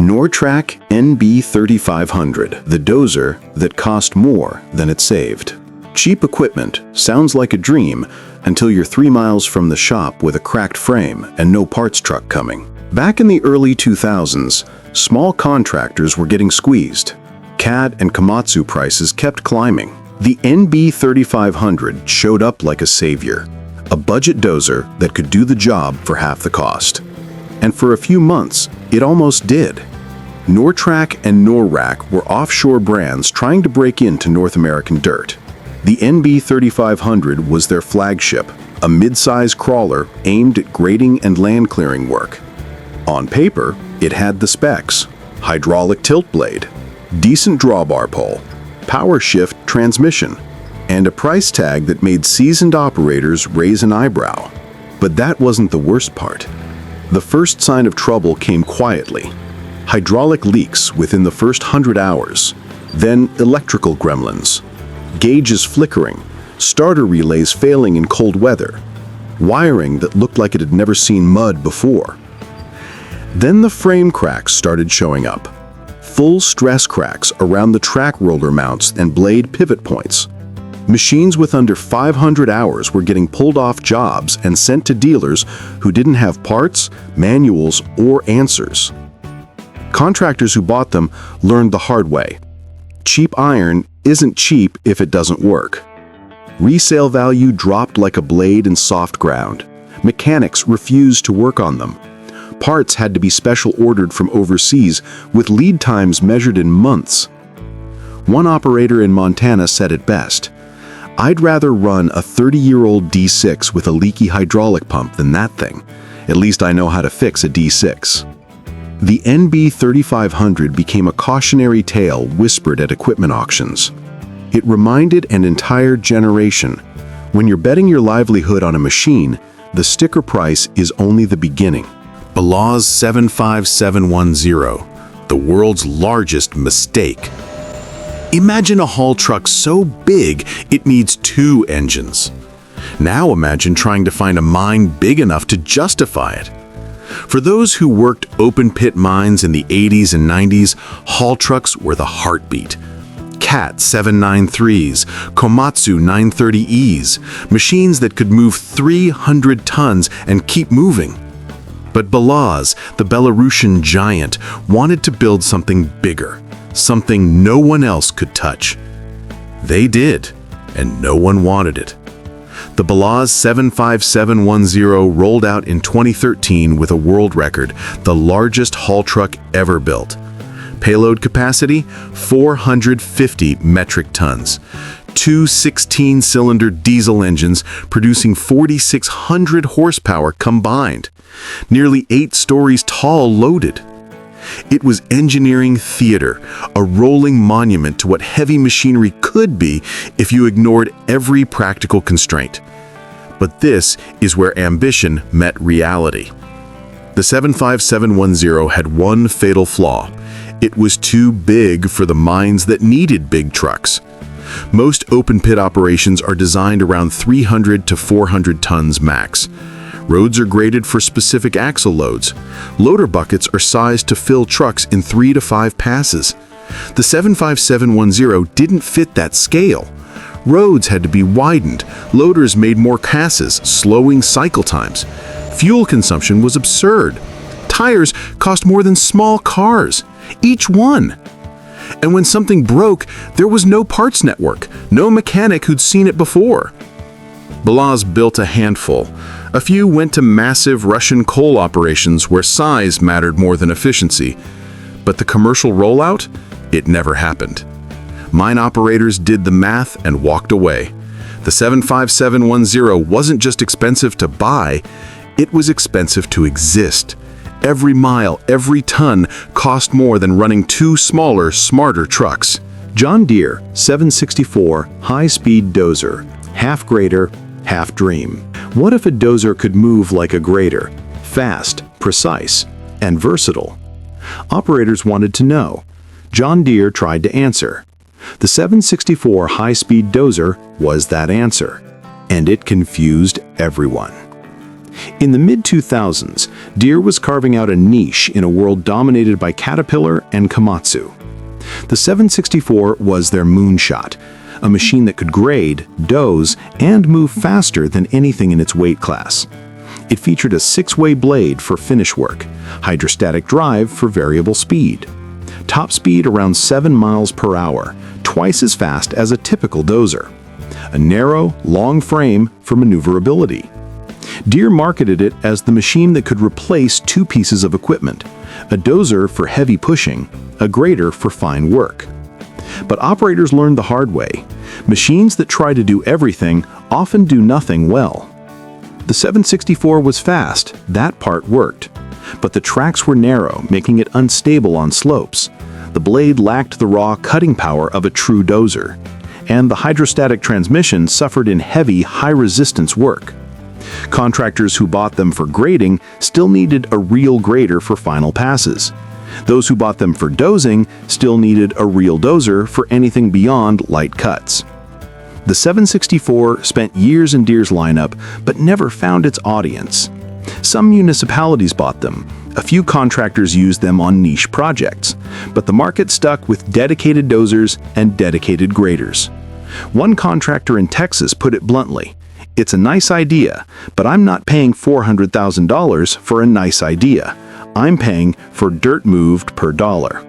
Nortrac NB3500, the dozer that cost more than it saved. Cheap equipment sounds like a dream until you're 3 miles from the shop with a cracked frame and no parts truck coming. Back in the early 2000s, small contractors were getting squeezed. CAT and Komatsu prices kept climbing. The NB3500 showed up like a savior, a budget dozer that could do the job for half the cost. And for a few months, it almost did. Nortrac and Nortrac were offshore brands trying to break into North American dirt. The NB3500 was their flagship, a mid-size crawler aimed at grading and land clearing work. On paper, it had the specs: hydraulic tilt blade, decent drawbar pole, power shift transmission, and a price tag that made seasoned operators raise an eyebrow. But that wasn't the worst part. The first sign of trouble came quietly. Hydraulic leaks within the first 100 hours, then electrical gremlins, gauges flickering, starter relays failing in cold weather, wiring that looked like it had never seen mud before. Then the frame cracks started showing up. Full stress cracks around the track roller mounts and blade pivot points. Machines with under 500 hours were getting pulled off jobs and sent to dealers who didn't have parts, manuals, or answers. Contractors who bought them learned the hard way. Cheap iron isn't cheap if it doesn't work. Resale value dropped like a blade in soft ground. Mechanics refused to work on them. Parts had to be special ordered from overseas with lead times measured in months. One operator in Montana said it best: "I'd rather run a 30-year-old D6 with a leaky hydraulic pump than that thing. At least I know how to fix a D6." The NB3500 became a cautionary tale whispered at equipment auctions. It reminded an entire generation: when you're betting your livelihood on a machine, the sticker price is only the beginning. BelAZ 75710, the world's largest mistake. Imagine a haul truck so big it needs 2 engines. Now imagine trying to find a mine big enough to justify it. For those who worked open-pit mines in the 80s and 90s, haul trucks were the heartbeat. CAT 793s, Komatsu 930Es, machines that could move 300 tons and keep moving. But BelAZ, the Belarusian giant, wanted to build something bigger, something no one else could touch. They did, and no one wanted it. The BelAZ 75710 rolled out in 2013 with a world record, the largest haul truck ever built. Payload capacity, 450 metric tons. 2 16-cylinder diesel engines producing 4,600 horsepower combined. Nearly 8 stories tall loaded. It was engineering theater, a rolling monument to what heavy machinery could be if you ignored every practical constraint. But this is where ambition met reality. The 75710 had one fatal flaw. It was too big for the mines that needed big trucks. Most open pit operations are designed around 300 to 400 tons max. Roads are graded for specific axle loads. Loader buckets are sized to fill trucks in 3 to 5 passes. The 75710 didn't fit that scale. Roads had to be widened. Loaders made more passes, slowing cycle times. Fuel consumption was absurd. Tires cost more than small cars, each one. And when something broke, there was no parts network, no mechanic who'd seen it before. BelAZ built a handful. A few went to massive Russian coal operations where size mattered more than efficiency. But the commercial rollout? It never happened. Mine operators did the math and walked away. The 75710 wasn't just expensive to buy, it was expensive to exist. Every mile, every ton cost more than running 2 smaller, smarter trucks. John Deere 764 High-Speed Dozer, half grader, half dream. What if a dozer could move like a grader? Fast, precise, and versatile. Operators wanted to know. John Deere tried to answer. The 764 High-Speed Dozer was that answer, and it confused everyone. In the mid-2000s, Deere was carving out a niche in a world dominated by Caterpillar and Komatsu. The 764 was their moonshot, a machine that could grade, doze, and move faster than anything in its weight class. It featured a 6-way blade for finish work, hydrostatic drive for variable speed. Top speed around 7 miles per hour, twice as fast as a typical dozer. A narrow, long frame for maneuverability. Deere marketed it as the machine that could replace 2 pieces of equipment, a dozer for heavy pushing, a grader for fine work. But operators learned the hard way. Machines that try to do everything often do nothing well. The 764 was fast, that part worked. But the tracks were narrow, making it unstable on slopes. The blade lacked the raw cutting power of a true dozer. And the hydrostatic transmission suffered in heavy, high-resistance work. Contractors who bought them for grading still needed a real grader for final passes. Those who bought them for dozing still needed a real dozer for anything beyond light cuts. The 764 spent years in Deere's lineup, but never found its audience. Some municipalities bought them. A few contractors used them on niche projects, but the market stuck with dedicated dozers and dedicated graders. One contractor in Texas put it bluntly, "It's a nice idea, but I'm not paying $400,000 for a nice idea. I'm paying for dirt moved per dollar."